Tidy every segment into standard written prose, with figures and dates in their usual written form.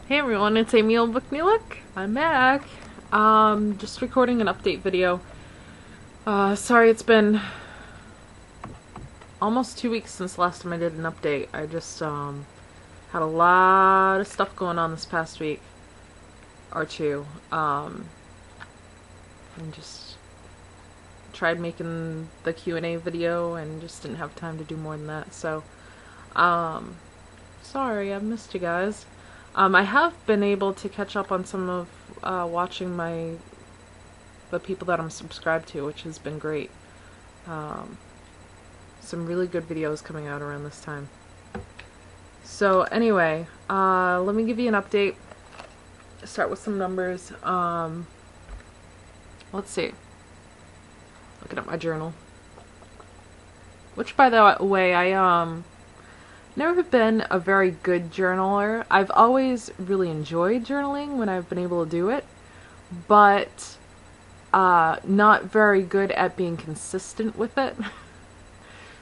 Hey everyone, it's Amy, Old Book New Look. I'm back. Just recording an update video. Sorry it's been almost 2 weeks since the last time I did an update. I just had a lot of stuff going on this past week or two. And just tried making the Q&A video and just didn't have time to do more than that. So, sorry, I've missed you guys. I have been able to catch up on some of watching the people that I'm subscribed to, which has been great. Some really good videos coming out around this time. So anyway, let me give you an update. Start with some numbers. Let's see. Looking at my journal. Which, by the way, I never been a very good journaler. I've always really enjoyed journaling when I've been able to do it, but not very good at being consistent with it.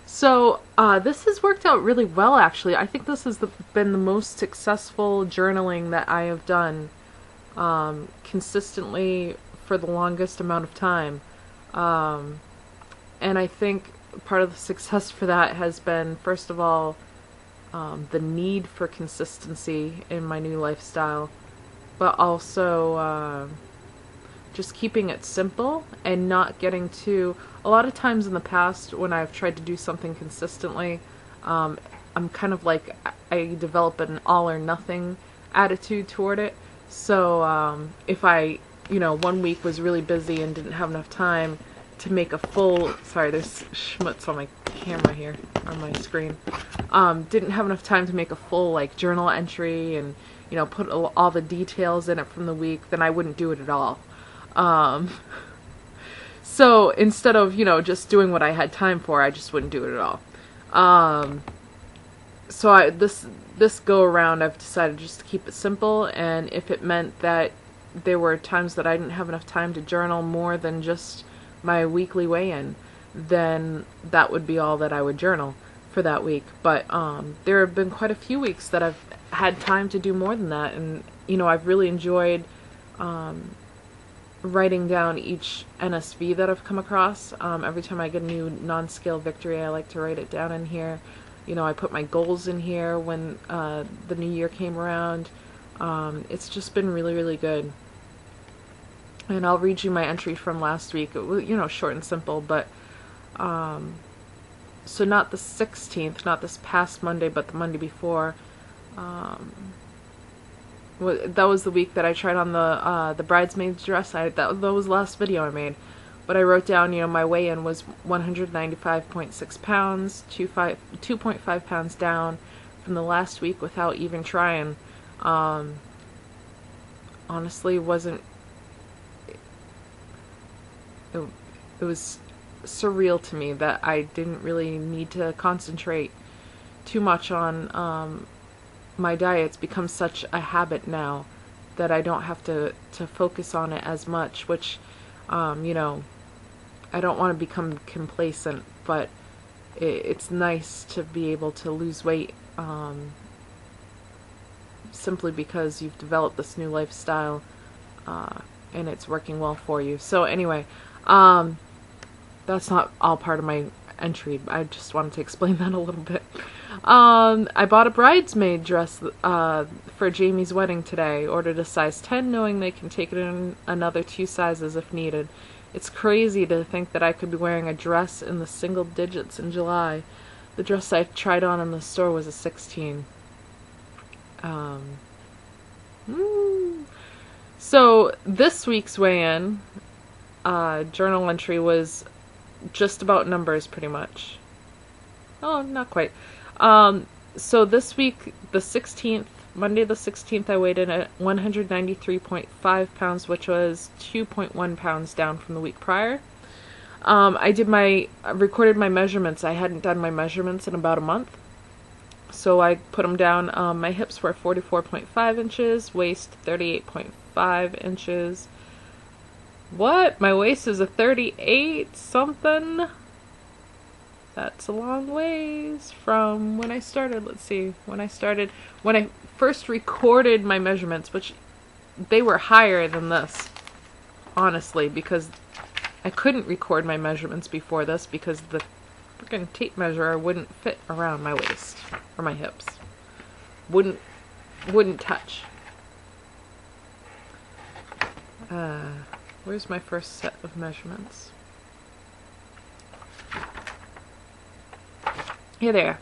So this has worked out really well, actually. I think this has been the most successful journaling that I have done consistently for the longest amount of time. And I think part of the success for that has been, first of all, the need for consistency in my new lifestyle, but also just keeping it simple and not getting too... A lot of times in the past when I've tried to do something consistently, I'm kind of like, I develop an all or nothing attitude toward it. So if I, 1 week was really busy and didn't have enough time to make a full... Sorry, there's schmutz on my camera here, on my screen. Didn't have enough time to make a full journal entry and put all the details in it from the week, then I wouldn't do it at all. So instead of just doing what I had time for, I just wouldn't do it at all. So this go around, I've decided just to keep it simple, and if it meant that there were times that I didn't have enough time to journal more than just my weekly weigh-in, then that would be all that I would journal for that week. But there have been quite a few weeks that I've had time to do more than that, and I've really enjoyed writing down each NSV that I've come across. Every time I get a new non-scale victory, I like to write it down in here. I put my goals in here when the new year came around. It's just been really, really good. And I'll read you my entry from last week. It was, short and simple, but so not the 16th, not this past Monday, but the Monday before. That was the week that I tried on the bridesmaid's dress. That was the last video I made. But I wrote down, my weigh-in was 195.6 pounds, 2.5 pounds down from the last week without even trying. Honestly, wasn't... It was surreal to me that I didn't really need to concentrate too much on my diet. It's become such a habit now that I don't have to focus on it as much, which, I don't want to become complacent, but it's nice to be able to lose weight simply because you've developed this new lifestyle and it's working well for you. So anyway, that's not all part of my entry. I just wanted to explain that a little bit. I bought a bridesmaid dress for Jamie's wedding today. Ordered a size 10, knowing they can take it in another 2 sizes if needed. It's crazy to think that I could be wearing a dress in the single digits in July. The dress I tried on in the store was a 16. So this week's weigh-in journal entry was just about numbers, pretty much. Oh, not quite. So this week, the 16th, Monday the 16th, I weighed in at 193.5 pounds, which was 2.1 pounds down from the week prior. I recorded my measurements. I hadn't done my measurements in about a month. So I put them down. My hips were 44.5 inches, waist 38.5 inches. What? My waist is a 38 something? That's a long ways from when I started. Let's see. When I first recorded my measurements, which they were higher than this, honestly, because I couldn't record my measurements before this because the freaking tape measure wouldn't fit around my waist or my hips. Wouldn't touch. Where's my first set of measurements? Here they are.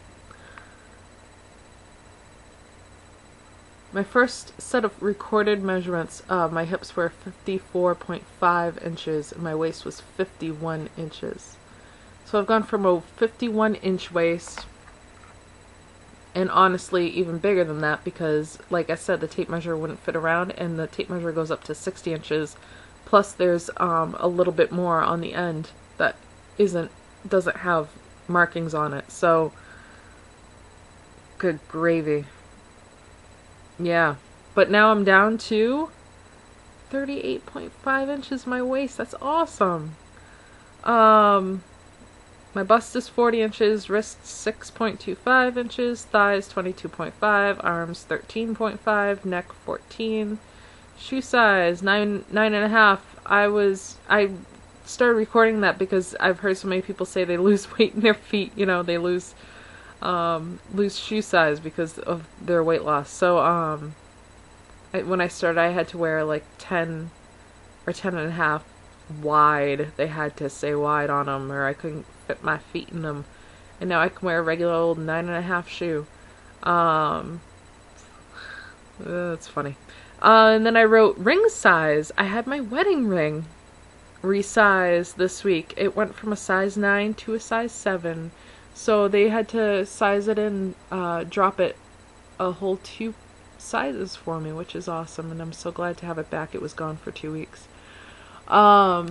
My first set of recorded measurements, my hips were 54.5 inches and my waist was 51 inches. So I've gone from a 51-inch waist, and honestly even bigger than that because, like I said, the tape measure wouldn't fit around, and the tape measure goes up to 60 inches. Plus there's a little bit more on the end that doesn't have markings on it. So good gravy. Yeah, but now I'm down to 38.5 inches my waist. That's awesome. My bust is 40 inches, wrists 6.25 inches, thighs 22.5, arms 13.5, neck 14. Shoe size 9.5. I started recording that because I've heard so many people say they lose weight in their feet. You know, they lose shoe size because of their weight loss. So when I started, I had to wear like 10 or 10.5 wide. They had to say wide on them, or I couldn't fit my feet in them. And now I can wear a regular old 9.5 shoe. That's funny. And then I wrote ring size. I had my wedding ring resized this week. It went from a size 9 to a size 7. So they had to size it and drop it a whole 2 sizes for me, which is awesome. And I'm so glad to have it back. It was gone for 2 weeks. So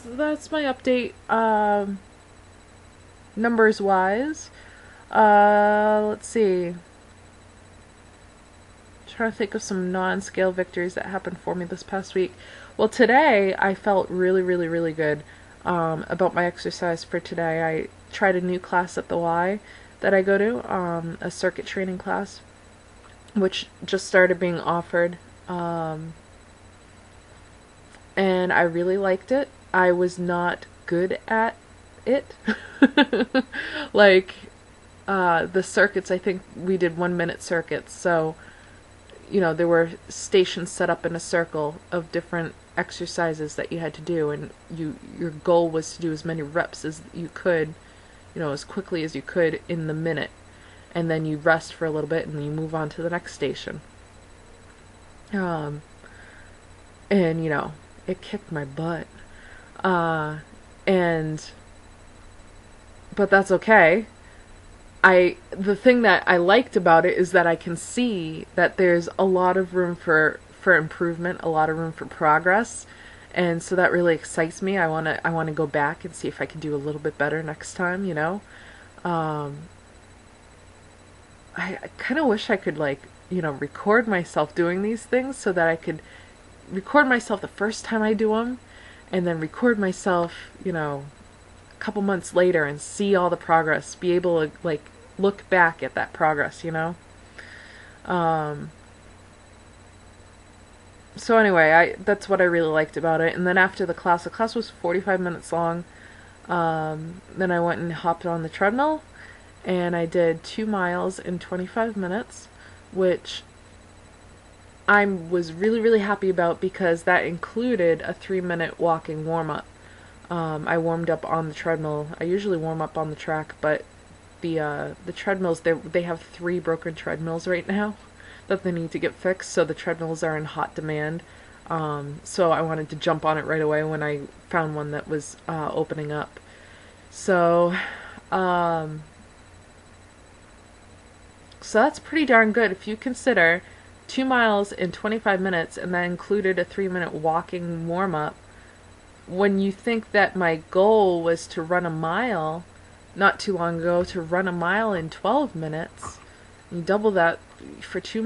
that's my update, numbers wise. Let's see. Trying to think of some non-scale victories that happened for me this past week. Well, today I felt really, really, really good about my exercise for today. I tried a new class at the Y that I go to, a circuit training class, which just started being offered. And I really liked it. I was not good at it. Like, the circuits, I think we did 1-minute circuits. So, you know, there were stations set up in a circle of different exercises that you had to do. And your goal was to do as many reps as you could, you know, as quickly as you could in the minute. And then you rest for a little bit and then you move on to the next station. And, you know, it kicked my butt. But that's okay. The thing that I liked about it is that I can see that there's a lot of room for improvement, a lot of room for progress. And so that really excites me. I want to go back and see if I can do a little bit better next time, you know. I kind of wish I could, like, you know, record myself doing these things so that I could record myself the first time I do them, and then record myself, you know, a couple months later and see all the progress, be able to, like, look back at that progress, you know? So anyway, that's what I really liked about it. And then after the class was 45 minutes long. Then I went and hopped on the treadmill, and I did 2 miles in 25 minutes, which I was really, really happy about because that included a 3-minute walking warm-up. I warmed up on the treadmill. I usually warm up on the track, but the treadmills, they have 3 broken treadmills right now that they need to get fixed, so the treadmills are in hot demand. So I wanted to jump on it right away when I found one that was opening up. So that's pretty darn good if you consider 2 miles in 25 minutes, and that included a 3-minute walking warm-up. When you think that my goal was to run a mile not too long ago, to run a mile in 12 minutes, you double that for 2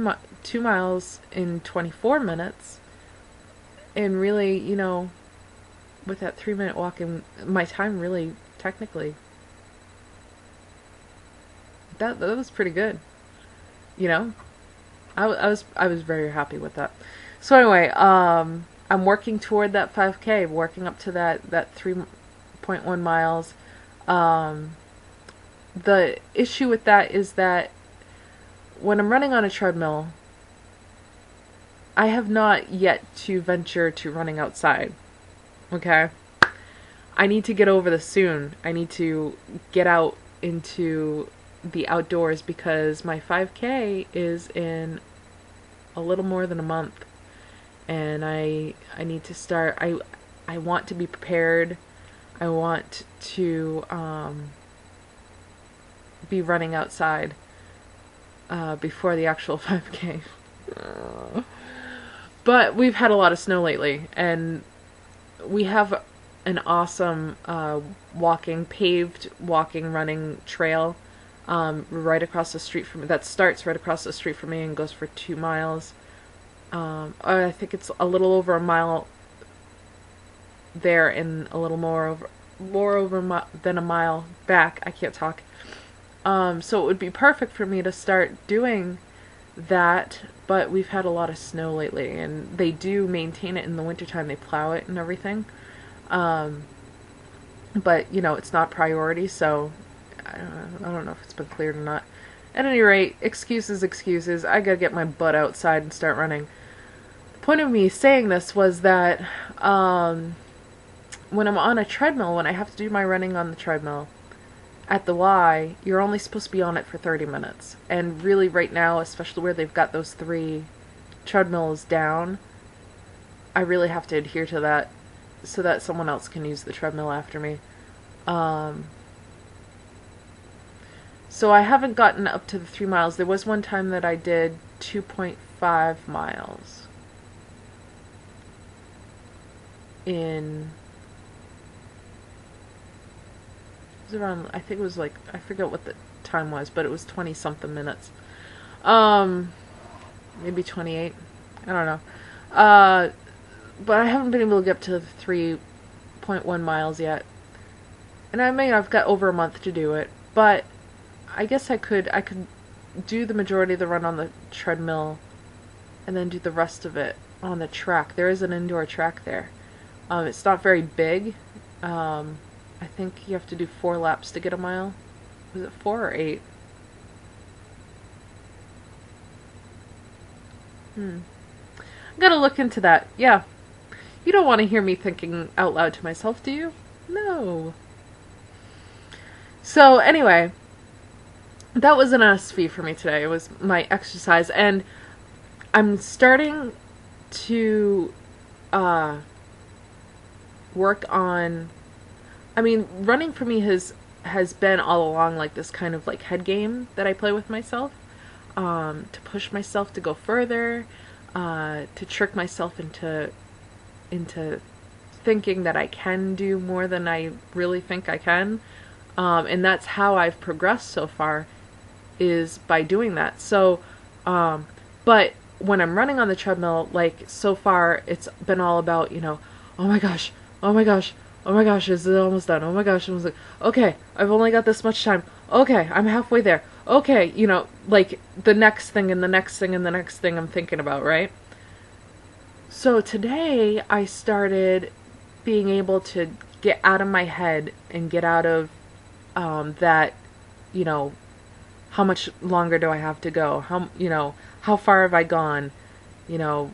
miles in 24 minutes, and really, you know, with that 3-minute walking, my time really technically. That was pretty good. You know, I was very happy with that. So anyway, I'm working toward that 5K, working up to that 3.1 miles. The issue with that is that when I'm running on a treadmill, I have not yet to venture to running outside. Okay? I need to get over this soon. I need to get out into the outdoors because my 5K is in a little more than a month. And I need to start. I want to be prepared. I want to be running outside before the actual 5K. But we've had a lot of snow lately, and we have an awesome paved walking, running trail right across the street from me. That starts right across the street from me and goes for 2 miles. I think it's a little over a mile there and a little more over than a mile back. I can't talk. So it would be perfect for me to start doing that, but we've had a lot of snow lately, and they do maintain it in the wintertime. They plow it and everything. But, you know, it's not priority, so I don't know if it's been cleared or not. At any rate, excuses. I gotta get my butt outside and start running. The point of me saying this was that when I'm on a treadmill, when I have to do my running on the treadmill, at the Y, you're only supposed to be on it for 30 minutes. And really right now, especially where they've got those 3 treadmills down, I really have to adhere to that so that someone else can use the treadmill after me. So I haven't gotten up to the 3 miles. There was one time that I did 2.5 miles in... around, I think it was like, I forget what the time was, but it was 20 something minutes. Maybe 28. I don't know. But I haven't been able to get up to 3.1 miles yet. And I've got over a month to do it, but I guess I could do the majority of the run on the treadmill and then do the rest of it on the track. There is an indoor track there. It's not very big. I think you have to do 4 laps to get a mile. Was it 4 or 8? I gotta look into that. Yeah. You don't want to hear me thinking out loud to myself, do you? No. So, anyway, that was an SV for me today. It was my exercise, and I'm starting to work on... I mean, running for me has been all along like this kind of like head game that I play with myself, to push myself to go further, to trick myself into thinking that I can do more than I really think I can, and that's how I've progressed so far, is by doing that. So, but when I'm running on the treadmill, like so far, it's been all about, you know, oh my gosh, is it almost done? Oh my gosh, I was like, okay, I've only got this much time. Okay, I'm halfway there. Okay, you know, like the next thing and the next thing and the next thing I'm thinking about, right? So today I started being able to get out of my head and get out of that, you know, how much longer do I have to go? How, you know, how far have I gone? You know,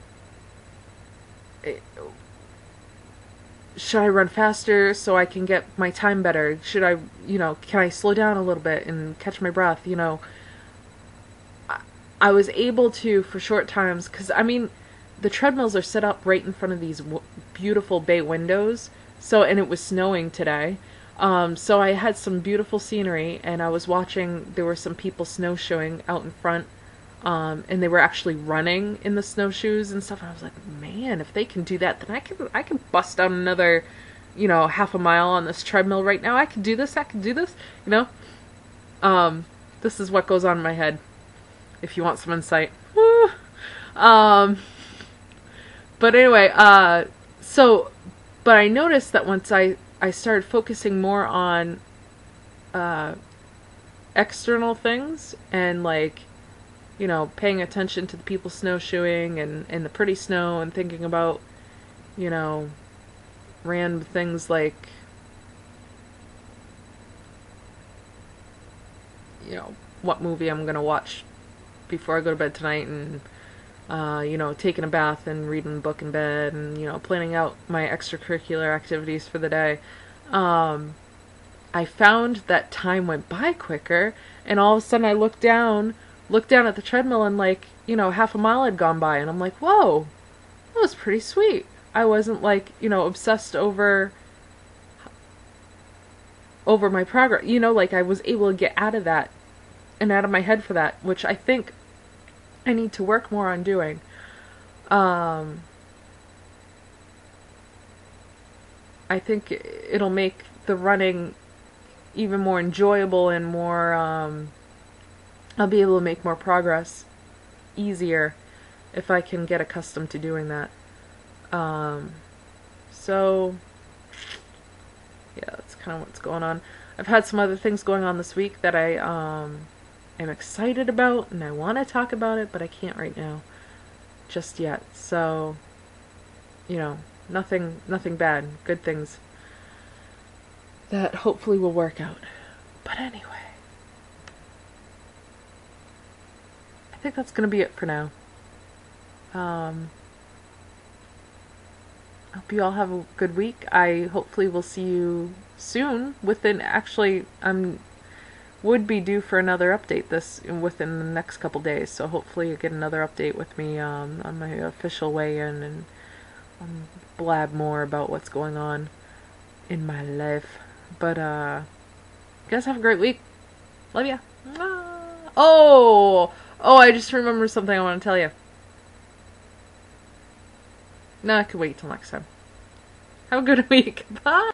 should I run faster so I can get my time better? Should I, you know, can I slow down a little bit and catch my breath? You know, I was able to, for short times, because, I mean, the treadmills are set up right in front of these beautiful bay windows, so, and it was snowing today, so I had some beautiful scenery, and I was watching, there were some people snowshoeing out in front, and they were actually running in the snowshoes and stuff, and I was like, man, if they can do that, then I can bust out another, you know, half a mile on this treadmill right now. I can do this, you know? This is what goes on in my head, if you want some insight. But anyway, but I noticed that once I I started focusing more on external things and like, you know, paying attention to the people snowshoeing and the pretty snow and thinking about, you know, random things like, you know, what movie I'm gonna watch before I go to bed tonight, and you know, taking a bath and reading a book in bed, and you know, planning out my extracurricular activities for the day. I found that time went by quicker, and all of a sudden I looked down at the treadmill, and like, you know, half a mile had gone by, and I'm like, whoa, that was pretty sweet. I wasn't like, you know, obsessed over my progress. You know, like I was able to get out of that and out of my head for that, which I think I need to work more on doing. I think it'll make the running even more enjoyable and more, I'll be able to make more progress easier if I can get accustomed to doing that. So, yeah, that's kind of what's going on. I've had some other things going on this week that I am excited about, and I want to talk about it, but I can't right now, just yet. So, you know, nothing bad, good things that hopefully will work out. But anyway, I think that's gonna be it for now. Hope you all have a good week. I hopefully will see you soon. Actually, would be due for another update within the next couple days. So hopefully you get another update with me on my official weigh-in, and blab more about what's going on in my life. But you guys have a great week. Love ya. Oh, I just remembered something I want to tell you. No, I could wait till next time. Have a good week. Bye.